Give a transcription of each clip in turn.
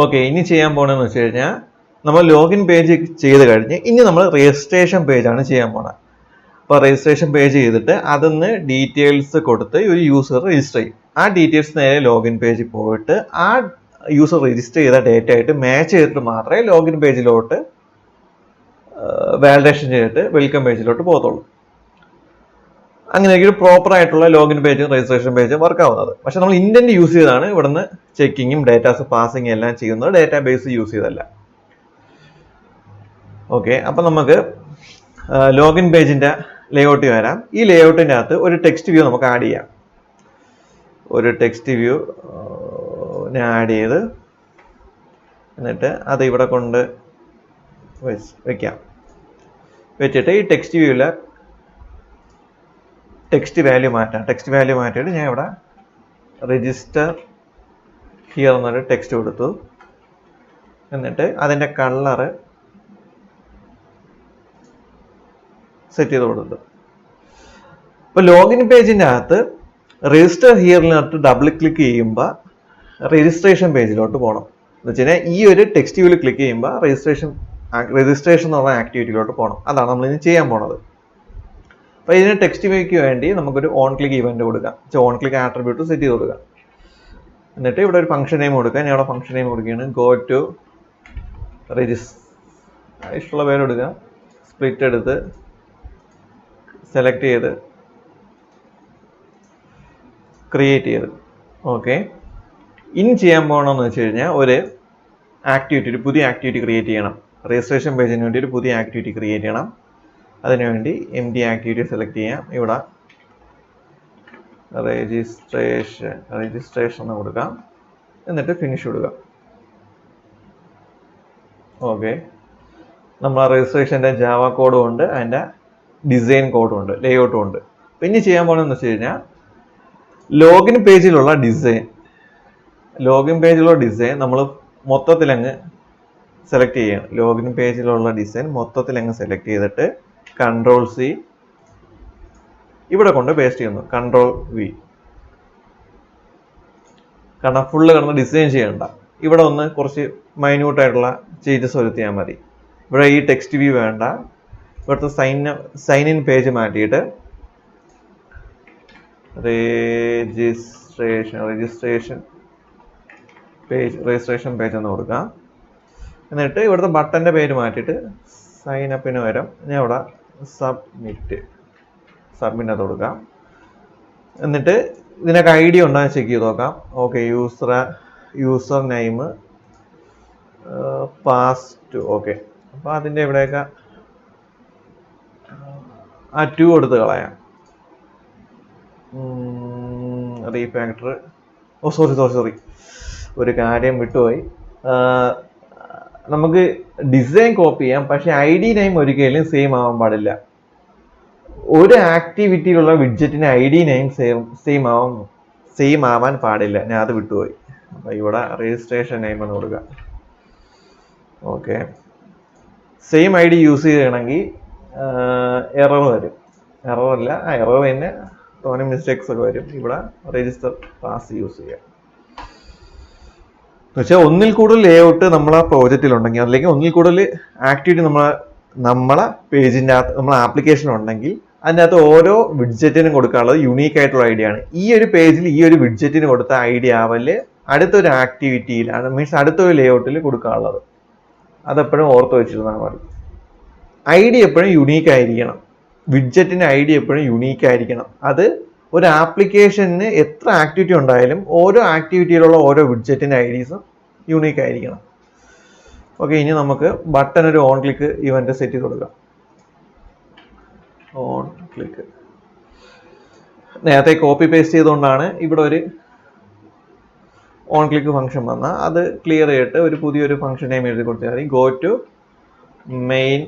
Okay, ഇനി ചെയ്യാൻ പോകണമെന്ന് വെച്ച് കഴിഞ്ഞാൽ നമ്മൾ ലോഗിൻ പേജ് ചെയ്ത് കഴിഞ്ഞ് ഇനി നമ്മൾ രജിസ്ട്രേഷൻ പേജാണ് ചെയ്യാൻ പോണത്. അപ്പോൾ രജിസ്ട്രേഷൻ പേജ് ചെയ്തിട്ട് അതിന്ന് ഡീറ്റെയിൽസ് കൊടുത്ത് ഒരു യൂസർ രജിസ്റ്റർ ചെയ്യും. ആ ഡീറ്റെയിൽസ് നേരെ ലോഗിൻ പേജിൽ പോയിട്ട് ആ യൂസർ രജിസ്റ്റർ ചെയ്ത ഡേറ്റ ആയിട്ട് മാച്ച് ചെയ്തിട്ട് മാത്രമേ ലോഗിൻ പേജിലോട്ട് വാലിഡേഷൻ ചെയ്തിട്ട് വെൽക്കം പേജിലോട്ട് പോകത്തുള്ളൂ. അങ്ങനെയൊക്കെ ഒരു പ്രോപ്പർ ആയിട്ടുള്ള ലോഗിൻ പേജും രജിസ്ട്രേഷൻ പേജും വർക്ക് ആവുന്നത്. പക്ഷെ നമ്മൾ ഇന്റന്റ് യൂസ് ചെയ്താണ് ഇവിടുന്ന് ചെക്കിങ്ങും ഡേറ്റാസ് പാസിങ് എല്ലാം ചെയ്യുന്നത്, ഡേറ്റാബേസ് യൂസ് ചെയ്തല്ല. ഓക്കെ, അപ്പം നമുക്ക് ലോഗിൻ പേജിന്റെ ലേഔട്ട് വരാം. ഈ ലേഔട്ടിൻ്റെ അകത്ത് ഒരു ടെക്സ്റ്റ് വ്യൂ നമുക്ക് ആഡ് ചെയ്യാം. ഒരു ടെക്സ്റ്റ് വ്യൂ ആഡ് ചെയ്ത് എന്നിട്ട് അത് ഇവിടെ കൊണ്ട് വെക്കാം. വെച്ചിട്ട് ഈ ടെക്സ്റ്റ് വ്യൂവിലെ ടെക്സ്റ്റ് വാല്യൂ മാറ്റാം. ടെക്സ്റ്റ് വാല്യൂ മാറ്റിയിട്ട് ഞാൻ ഇവിടെ രജിസ്റ്റർ ഹിയർ എന്നൊരു ടെക്സ്റ്റ് കൊടുത്തു. എന്നിട്ട് അതിൻ്റെ കളറ് സെറ്റ് ചെയ്ത് കൊടുത്തു. ഇപ്പോൾ ലോഗിൻ പേജിൻ്റെ അകത്ത് രജിസ്റ്റർ ഹിയറിനകത്ത് ഡബിൾ ക്ലിക്ക് ചെയ്യുമ്പോൾ രജിസ്ട്രേഷൻ പേജിലോട്ട് പോകണം. എന്ന് വെച്ച് കഴിഞ്ഞാൽ ഈ ഒരു ടെക്സ്റ്റ് വ്യൂവിൽ ക്ലിക്ക് ചെയ്യുമ്പോൾ രജിസ്ട്രേഷൻ എന്നുള്ള ആക്ടിവിറ്റിയിലോട്ട് പോകണം. അതാണ് നമ്മൾ ഇനി ചെയ്യാൻ പോണത്. അപ്പോൾ ഇതിന് ടെക്സ്റ്റ് വ്യൂക്ക് വേണ്ടി നമുക്കൊരു ഓൺ ക്ലിക്ക് ഇവന്റ് കൊടുക്കാം. ഓൺ ക്ലിക്ക് ആട്രിബ്യൂട്ട് സെറ്റ് ചെയ്ത് കൊടുക്കാം. എന്നിട്ട് ഇവിടെ ഒരു ഫംഗ്ഷൻ നെയിം കൊടുക്കാം. ഞാൻ ഇവിടെ ഫംഗ്ഷൻ നെയിം കൊടുക്കുകയാണ് ഗോ ടു ഇഷ്ടമുള്ള പേര് കൊടുക്കുക. സ്പ്ലിറ്റ് എടുത്ത് സെലക്ട് ചെയ്ത് ക്രിയേറ്റ് ചെയ്ത്. ഓക്കെ, ഇനി ചെയ്യാൻ പോകണമെന്ന് വെച്ച് കഴിഞ്ഞാൽ ഒരു പുതിയ ആക്ടിവിറ്റി ക്രിയേറ്റ് ചെയ്യണം. രജിസ്ട്രേഷൻ പേജിന് വേണ്ടി ഒരു പുതിയ ആക്ടിവിറ്റി ക്രിയേറ്റ് ചെയ്യണം. അതിനുവേണ്ടി empty ആക്ടിവിറ്റി സെലക്ട് ചെയ്യാം. ഇവിടെ രജിസ്ട്രേഷൻ എന്ന് കൊടുക്കാം. എന്നിട്ട് ഫിനിഷ് കൊടുക്കാം. ഓക്കെ, നമ്മൾ രജിസ്ട്രേഷൻ്റെ ജാവ കോഡും ഉണ്ട്, അതിൻ്റെ ഡിസൈൻ കോഡും ഉണ്ട്, ലേഔട്ടും ഉണ്ട്. പിന്നെ ചെയ്യാൻ പോകണമെന്ന് വെച്ച് കഴിഞ്ഞാൽ ലോഗിൻ പേജിലുള്ള ഡിസൈൻ നമ്മൾ മൊത്തത്തിലങ്ങ് സെലക്ട് ചെയ്യണം. ലോഗിൻ പേജിലുള്ള ഡിസൈൻ മൊത്തത്തിലങ്ങ് സെലക്ട് ചെയ്തിട്ട് Ctrl+C ഇവിടെ കൊണ്ട് പേസ്റ്റ് ചെയ്യുന്നു. Ctrl+V. കാരണം ഫുള്ള് കിടന്ന് ഡിസൈൻ ചെയ്യണ്ട. ഇവിടെ ഒന്ന് കുറച്ച് മൈന്യൂട്ടായിട്ടുള്ള ചേഞ്ചസ് വരുത്തിയാൽ മതി. ഇവിടെ ഈ ടെക്സ്റ്റ് വ്യൂ വേണ്ട. ഇവിടുത്തെ സൈൻ ഇൻ പേജ് മാറ്റിയിട്ട് രജിസ്ട്രേഷൻ പേജ് എന്ന് കൊടുക്കാം. എന്നിട്ട് ഇവിടുത്തെ ബട്ടൻ്റെ പേര് മാറ്റിയിട്ട് സൈൻ അപ്പിന് പകരം ഞാൻ ഇവിടെ സബ്മിറ്റ് അത് കൊടുക്കാം. എന്നിട്ട് ഇതിനൊക്കെ ഐഡിയ ഉണ്ടോ ചെക്ക് ചെയ്ത് നോക്കാം. Okay, user name past. Okay, അപ്പോൾ അതിൻ്റെ ഇവിടെയൊക്കെ ആ 2 കൊടുത്ത് കളയാം. റീഫാക്ടർ. സോറി, ഒരു കാര്യം വിട്ടുപോയി. നമുക്ക് ഡിസൈൻ കോപ്പി ചെയ്യാം, പക്ഷെ ID നെയിം ഒരിക്കലും സെയിം ആവാൻ പാടില്ല. ഒരു ആക്ടിവിറ്റിയിലുള്ള വിഡ്ജറ്റിന് ID നെയിം സെയിം ആവാൻ പാടില്ല. ഞാൻ അത് വിട്ടുപോയി. അപ്പോൾ ഇവിടെ രജിസ്ട്രേഷൻ നെയിം എന്ന് കൊടുക്കുക. ഓക്കെ, സെയിം ID യൂസ് ചെയ്യണമെങ്കിൽ എറർ വരും. എറർ തന്നെ തോനെ മിസ്റ്റേക്സ് ഒക്കെ വരും. ഇവിടെ രജിസ്റ്റർ പാസ് യൂസ് ചെയ്യാം. എന്നുവെച്ചാൽ ഒന്നിൽ കൂടുതൽ ലേഔട്ട് നമ്മളെ പ്രോജക്റ്റിലുണ്ടെങ്കിൽ, അല്ലെങ്കിൽ ഒന്നിൽ കൂടുതൽ ആക്ടിവിറ്റി നമ്മളെ പേജിൻ്റെ അകത്ത് നമ്മളെ ആപ്ലിക്കേഷൻ ഉണ്ടെങ്കിൽ അതിൻ്റെ അകത്ത് ഓരോ വിഡ്ജറ്റിനും കൊടുക്കാനുള്ളത് യുണീക്ക് ആയിട്ടുള്ള ഐഡിയ ആണ്. ഈ ഒരു പേജിൽ ഈ ഒരു വിഡ്ജറ്റിന് കൊടുത്ത ഐഡിയ ആവല് അടുത്തൊരു ആക്ടിവിറ്റിയിലാണ്, മീൻസ് അടുത്തൊരു ലേഔട്ടിൽ കൊടുക്കാനുള്ളത്. അതെപ്പോഴും ഓർത്ത് വെച്ചിരുന്നാൽ മതി. ഐഡിയ എപ്പോഴും യുണീക്ക് ആയിരിക്കണം. വിഡ്ജറ്റിൻ്റെ ഐഡിയ എപ്പോഴും യുണീക്ക് ആയിരിക്കണം. അത് ഒരു ആപ്ലിക്കേഷന് എത്ര ആക്ടിവിറ്റി ഉണ്ടായാലും ഓരോ ആക്ടിവിറ്റിയിലുള്ള ഓരോ വിഡ്ജറ്റിൻ്റെ ഐഡീസും യൂണീക്ക് ആയിരിക്കണം. ഓക്കെ, ഇനി നമുക്ക് ബട്ടൺ ഒരു ഓൺ ക്ലിക്ക് ഇവന്റ് സെറ്റ് ചെയ്ത് കൊടുക്കാം. ഓൺ ക്ലിക്ക് നേരത്തെ കോപ്പി പേസ്റ്റ് ചെയ്തുകൊണ്ടാണ് ഇവിടെ ഒരു ഓൺ ക്ലിക്ക് ഫംഗ്ഷൻ വന്നാൽ അത് ക്ലിയർ ചെയ്തിട്ട് ഒരു പുതിയൊരു ഫംഗ്ഷൻ നെയിം എഴുതി കൊടുത്താൽ മതി. Go to main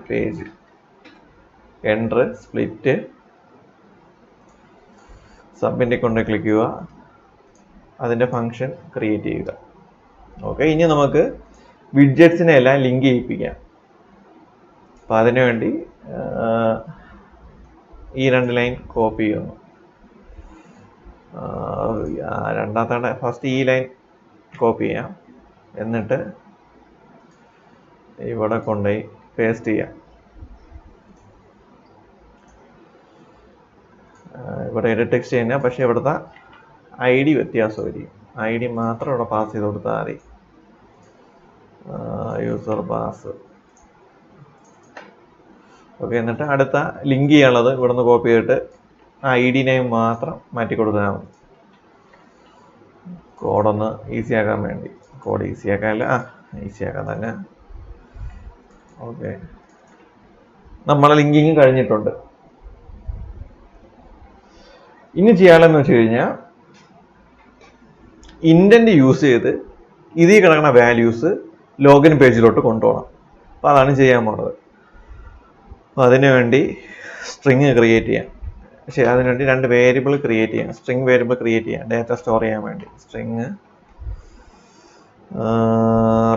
page, enter, split, submit കൊണ്ട് ക്ലിക്ക് ചെയ്യുക. അതിൻ്റെ ഫംഗ്ഷൻ ക്രിയേറ്റ് ചെയ്യുക. ഓക്കെ, ഇനി നമുക്ക് വിഡ്ജറ്റ്സിനെ എല്ലാം ലിങ്ക് ചെയ്യിപ്പിക്കാം. അപ്പോൾ അതിനുവേണ്ടി ഈ 2 ലൈൻ കോപ്പി ചെയ്യുന്നു. രണ്ടാമത്തെ ഫസ്റ്റ് ഈ ലൈൻ കോപ്പി ചെയ്യാം. എന്നിട്ട് ഇവിടെ കൊണ്ടുപോയി പേസ്റ്റ് ചെയ്യാം. ഇവിടെ എഡിറ്റ് ടെക്സ്റ്റ് ചെയ്യുന്ന, പക്ഷേ ഇവിടുത്തെ ID വ്യത്യാസമായിരിക്കും. ID മാത്രം ഇവിടെ പാസ് ചെയ്ത് കൊടുത്താൽ മതി. User pass. ഓക്കെ, എന്നിട്ട് അടുത്ത ലിങ്ക് ചെയ്യാനുള്ളത് ഇവിടുന്ന് കോപ്പി ചെയ്തിട്ട് ID നെയിം മാത്രം മാറ്റി കൊടുത്താൽ മതി. കോഡൊന്ന് ഈസി ആക്കാൻ വേണ്ടി. കോഡ് ഈസി ആക്കാനല്ല, ഈസി ആക്കാൻ തന്നെ. ഓക്കെ, നമ്മളെ ലിങ്കിങ് കഴിഞ്ഞിട്ടുണ്ട്. ഇനി ചെയ്യാമെന്ന് വെച്ച് കഴിഞ്ഞാൽ ഇൻഡന്റ് യൂസ് ചെയ്ത് ഇതിൽ കിടക്കുന്ന വാല്യൂസ് ലോഗിൻ പേജിലോട്ട് കൊണ്ടുപോകണം. അപ്പോൾ അതാണ് ചെയ്യാൻ പോണത്. അപ്പോൾ അതിനു വേണ്ടി സ്ട്രിങ് ക്രിയേറ്റ് ചെയ്യാം. പക്ഷേ അതിനുവേണ്ടി 2 വേരിയബിൾ ക്രിയേറ്റ് ചെയ്യാം. സ്ട്രിങ് വേരിയബിൾ ക്രിയേറ്റ് ചെയ്യാം ഡാറ്റ സ്റ്റോർ ചെയ്യാൻ വേണ്ടി. String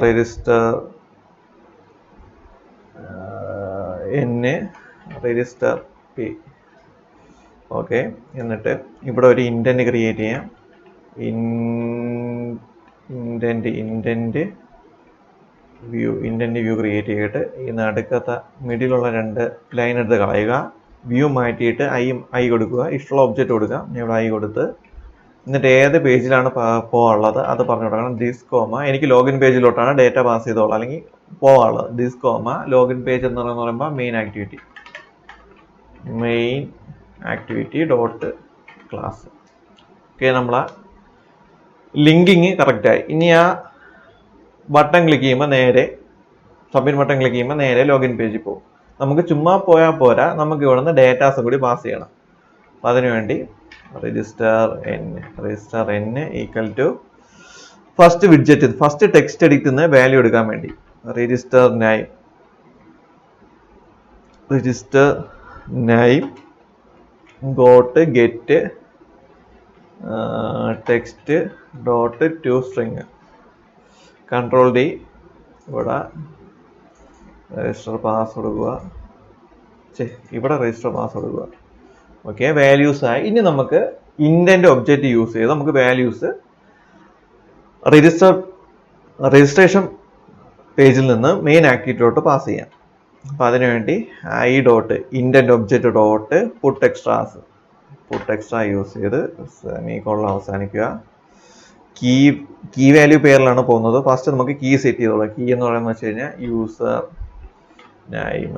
register n register p. Okay, എന്നിട്ട് ഇവിടെ ഒരു ഇൻഡന്റ് ക്രിയേറ്റ് ചെയ്യാം. ഇൻഡന്റ് വ്യൂ ക്രിയേറ്റ് ചെയ്തിട്ട് ഈ നടുക്കത്തെ മിഡിലുള്ള 2 ലൈൻ എടുത്ത് കളയുക. വ്യൂ മാറ്റിയിട്ട് ഐ കൊടുക്കുക. ഇഷ്ടമുള്ള ഒബ്ജക്റ്റ് കൊടുക്കുക. ഇവിടെ ഐ കൊടുത്ത് എന്നിട്ട് ഏത് പേജിലാണ് പോകാനുള്ളത് അത് പറഞ്ഞു കൊടുക്കണം. ദിസ് കോമ എനിക്ക് ലോഗിൻ പേജിലോട്ടാണ് ഡേറ്റ പാസ് ചെയ്തോളാം അല്ലെങ്കിൽ പോകാനുള്ളത്. ദിസ് കോമ ലോഗിൻ പേജ് എന്ന് പറയുമ്പോൾ main activity dot class. Okay, നമ്മളെ ലിങ്കിങ് കറക്റ്റായി. ഇനി ആ ബട്ടൺ ക്ലിക്ക് ചെയ്യുമ്പോൾ നേരെ സബ്മിറ്റ് ബട്ടൺ ക്ലിക്ക് ചെയ്യുമ്പോൾ നേരെ ലോഗിൻ പേജിൽ പോകും. നമുക്ക് ചുമ്മാ പോയാൽ പോരാ, നമുക്ക് ഇവിടെ നിന്ന് ഡേറ്റാസും കൂടി പാസ് ചെയ്യണം. അപ്പം അതിനുവേണ്ടി register n equal to first widget, first text edit നിന്ന് വാല്യൂ എടുക്കാൻ വേണ്ടി register name got get text dot to string. Control D. ഇവിടെ രജിസ്റ്റർ പാസ് കൊടുക്കുക. ഇവിടെ രജിസ്റ്റർ പാസ് കൊടുക്കുക. ഓക്കെ, വാല്യൂസ് ആയി. ഇനി നമുക്ക് ഇൻഡന്റ് ഒബ്ജക്റ്റ് യൂസ് ചെയ്ത് നമുക്ക് വാല്യൂസ് രജിസ്ട്രേഷൻ പേജിൽ നിന്ന് മെയിൻ ആക്ടിവിറ്റിയിലോട്ട് പാസ് ചെയ്യാം. അപ്പം അതിനുവേണ്ടി I dot indent object dot put extra use ചെയ്ത് സെമിക്കോളൻ അവസാനിക്കുക. കീ വാല്യൂ പേരിലാണ് പോകുന്നത്. ഫസ്റ്റ് നമുക്ക് കീ സെറ്റ് ചെയ്തോളാം. കീ എന്ന് പറയുന്നത് വെച്ച് കഴിഞ്ഞാൽ യൂസർ നെയിം.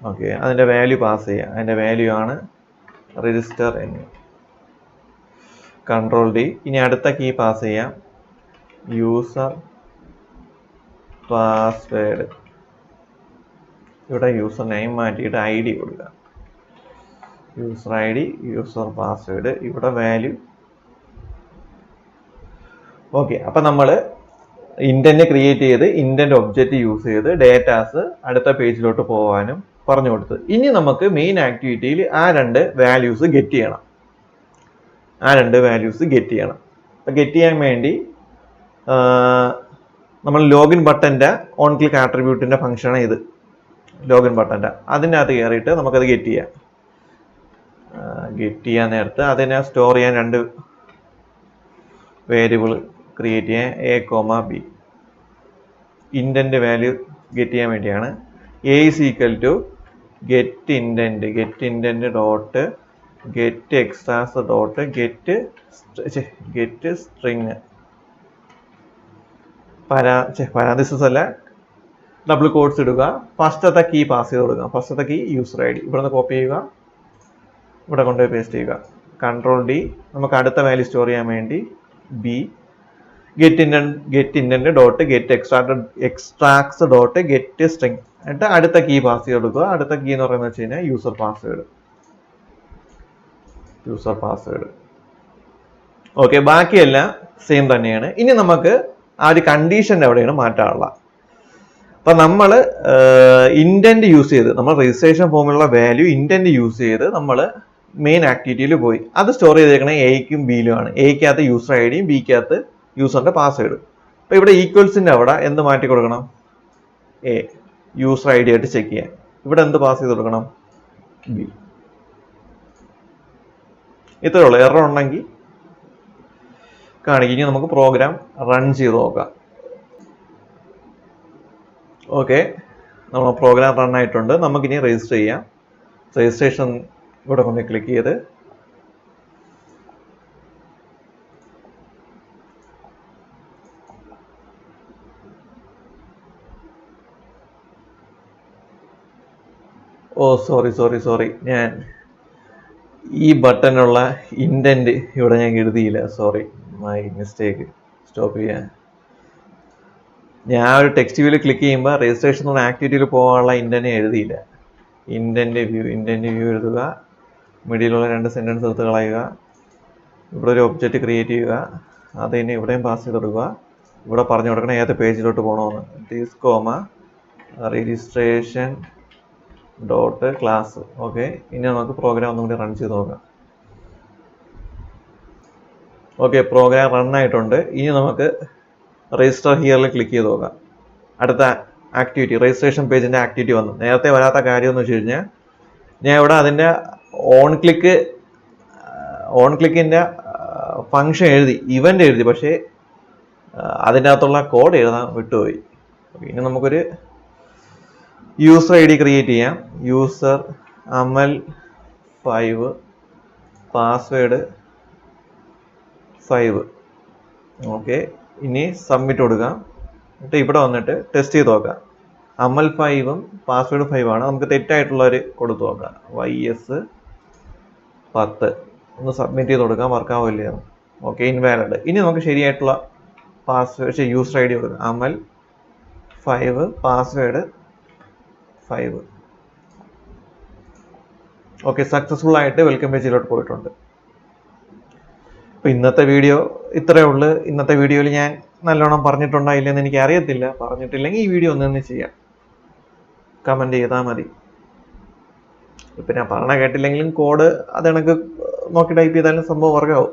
ഓക്കെ, അതിൻ്റെ വാല്യൂ പാസ് ചെയ്യുക. അതിൻ്റെ വാല്യൂ ആണ് രജിസ്റ്റർ n. Control D. ഇനി അടുത്ത കീ പാസ് ചെയ്യാം. User password. ഇവിടെ യൂസർ നെയിം മാറ്റിയിട്ട് ID കൊടുക്കുക. യൂസർ ID, യൂസർ പാസ്വേഡ്, ഇവിടെ വാല്യൂ. ഓക്കെ, അപ്പം നമ്മൾ ഇൻഡന്റ് ക്രിയേറ്റ് ചെയ്ത് ഇൻഡന്റ് ഒബ്ജക്റ്റ് യൂസ് ചെയ്ത് ഡേറ്റാസ് അടുത്ത പേജിലോട്ട് പോകാനും പറഞ്ഞു കൊടുത്ത്. ഇനി നമുക്ക് മെയിൻ ആക്ടിവിറ്റിയിൽ ആ 2 വാല്യൂസ് ഗെറ്റ് ചെയ്യണം. അപ്പം ഗെറ്റ് ചെയ്യാൻ വേണ്ടി നമ്മൾ ലോഗിൻ ബട്ടൻ്റെ ഓൺ ക്ലിക്ക് ആട്രിബ്യൂട്ടിൻ്റെ ഫംഗ്ഷനാണ് ഇത്. ലോഗിൻ ബട്ടൻ്റെ അതിനകത്ത് കയറിയിട്ട് നമുക്കത് ഗെറ്റ് ചെയ്യാൻ നേരത്ത് അതിനെ സ്റ്റോർ ചെയ്യാൻ 2 വേരിയബിൾ ക്രിയേറ്റ് ചെയ്യാൻ a, b. Indent value get ചെയ്യാൻ വേണ്ടിയാണ്. a is equal to get indent dot get extras dot get string. Parenthesis അല്ല, ഡബിൾ കോഡ്സ് ഇടുക. ഫസ്റ്റത്തെ കീ പാസ് ചെയ്ത് കൊടുക്കുക. ഫസ്റ്റത്തെ കീ യൂസർ ID. ഇവിടെ നിന്ന് കോപ്പി ചെയ്യുക, ഇവിടെ കൊണ്ടുപോയി പേസ്റ്റ് ചെയ്യുക. Control D. നമുക്ക് അടുത്ത വാല്യൂ സ്റ്റോർ ചെയ്യാൻ വേണ്ടി b get indent dot get extracts dot get string. എന്നിട്ട് അടുത്ത കീ പാസ് ചെയ്ത് കൊടുക്കുക. അടുത്ത കീ എന്ന് പറയുന്നത് വെച്ച് കഴിഞ്ഞാൽ യൂസർ പാസ്വേഡ്. ഓക്കെ, ബാക്കിയെല്ലാം സെയിം തന്നെയാണ്. ഇനി നമുക്ക് ആ ഒരു കണ്ടീഷൻ്റെ അവിടെയാണ് മാറ്റാനുള്ള. അപ്പം നമ്മൾ ഇൻഡന്റ് യൂസ് ചെയ്ത് നമ്മൾ രജിസ്ട്രേഷൻ ഫോമിലുള്ള വാല്യൂ ഇൻഡന്റ് യൂസ് ചെയ്ത് നമ്മൾ മെയിൻ ആക്ടിവിറ്റിയിൽ പോയി അത് സ്റ്റോർ ചെയ്തേക്കണേ എയ്ക്കും ബിയിലും ആണ്. എയ്ക്കകത്ത് യൂസർ IDയും ബിക്കകത്ത് യൂസറിന്റെ പാസ്വേഡ്. അപ്പോൾ ഇവിടെ ഈക്വൽസിന്റെ അവിടെ എന്ത് മാറ്റി കൊടുക്കണം? എ യൂസർ ID ആയിട്ട് ചെക്ക് ചെയ്യാൻ. ഇവിടെ എന്ത് പാസ് ചെയ്ത് കൊടുക്കണം? ബി. ഇത്രയേ ഉള്ളൂ. എറർ ഉണ്ടെങ്കിൽ കാണിക്കും. ഇനി നമുക്ക് പ്രോഗ്രാം റൺ ചെയ്ത് നോക്കാം. ഓക്കെ, നമ്മൾ പ്രോഗ്രാം റൺ ആയിട്ടുണ്ട്. നമുക്കിനി രജിസ്റ്റർ ചെയ്യാം. രജിസ്ട്രേഷൻ ഇവിടെ കൊണ്ട് ക്ലിക്ക് ചെയ്ത് സോറി, ഞാൻ ഈ ബട്ടണുള്ള ഇൻഡന്റ് ഇവിടെ ഞാൻ എഴുതിയില്ല. Sorry, my mistake. സ്റ്റോപ്പ് ചെയ്യാൻ ഞാൻ ഒരു ടെക്സ്റ്റ് വ്യൂവിൽ ക്ലിക്ക് ചെയ്യുമ്പോൾ രജിസ്ട്രേഷൻ എന്ന ആക്ടിവിറ്റിയിൽ പോകാനുള്ള ഇൻഡന്റ് എഴുതിയില്ല. ഇൻഡന്റ് വ്യൂ എഴുതുക. മിഡിലുള്ള 2 സെന്റൻസ് എടുത്ത് കളയുക. ഇവിടെ ഒരു ഒബ്ജക്റ്റ് ക്രിയേറ്റ് ചെയ്യുക. അത് തന്നെ ഇവിടെയും പാസ് ചെയ്ത് കൊടുക്കുക. ഇവിടെ പറഞ്ഞു കൊടുക്കണം ഏത് പേജിലോട്ട് പോകണമെന്ന്. This comma registration dot class. Okay, ഇനി നമുക്ക് പ്രോഗ്രാം ഒന്നും കൂടി റൺ ചെയ്ത് നോക്കാം. ഓക്കെ, പ്രോഗ്രാം റൺ ആയിട്ടുണ്ട്. ഇനി നമുക്ക് രജിസ്റ്റർ ഹിയറിൽ ക്ലിക്ക് ചെയ്ത് നോക്കാം. അടുത്ത ആക്ടിവിറ്റി, രജിസ്ട്രേഷൻ പേജിൻ്റെ ആക്ടിവിറ്റി വന്നു. നേരത്തെ വരാത്ത കാര്യം എന്ന് വെച്ച് കഴിഞ്ഞാൽ ഞാൻ ഇവിടെ അതിൻ്റെ ഓൺ ക്ലിക്കിൻ്റെ ഫങ്ഷൻ എഴുതി, ഇവൻ്റ് എഴുതി, പക്ഷേ അതിൻ്റെ അകത്തുള്ള കോഡ് എഴുതാൻ വിട്ടുപോയി. ഇനി നമുക്കൊരു യൂസർ ഐ ഡി ക്രിയേറ്റ് ചെയ്യാം. യൂസർ അമൽ 5, പാസ്വേഡ് 5. ഓക്കെ, ഇനി സബ്മിറ്റ് കൊടുക്കാം. എന്നിട്ട് ഇവിടെ വന്നിട്ട് ടെസ്റ്റ് ചെയ്ത് നോക്കാം. അമൽ 5ഉം പാസ്വേഡ് 5 ആണ്. നമുക്ക് തെറ്റായിട്ടുള്ളവർ കൊടുത്തു നോക്കാം. YS10. ഒന്ന് സബ്മിറ്റ് ചെയ്ത് കൊടുക്കാം. വർക്കാവില്ല. Okay, invalid. ഇനി നമുക്ക് ശരിയായിട്ടുള്ള പാസ്വേഡ് യൂസർ ഐ ഡി കൊടുക്കാം. അമൽ 5 പാസ്വേഡ് 5. ഓക്കെ, സക്സസ്ഫുൾ ആയിട്ട് വെൽക്കം പേജിലോട്ട് പോയിട്ടുണ്ട്. അപ്പോൾ ഇന്നത്തെ വീഡിയോ ഇത്രയേ ഉള്ളൂ. ഇന്നത്തെ വീഡിയോയിൽ ഞാൻ നല്ലോണം പറഞ്ഞിട്ടുണ്ടായില്ലെന്ന് എനിക്ക് അറിയത്തില്ല. പറഞ്ഞിട്ടില്ലെങ്കിൽ ഈ വീഡിയോ ഒന്ന് ചെയ്യാം, കമൻറ്റ് ചെയ്താൽ മതി. ഇപ്പം ഞാൻ പറഞ്ഞ കേട്ടില്ലെങ്കിലും കോഡ് അത് കണക്ക് നോക്കി ടൈപ്പ് ചെയ്താലും സംഭവം വർക്കാവും.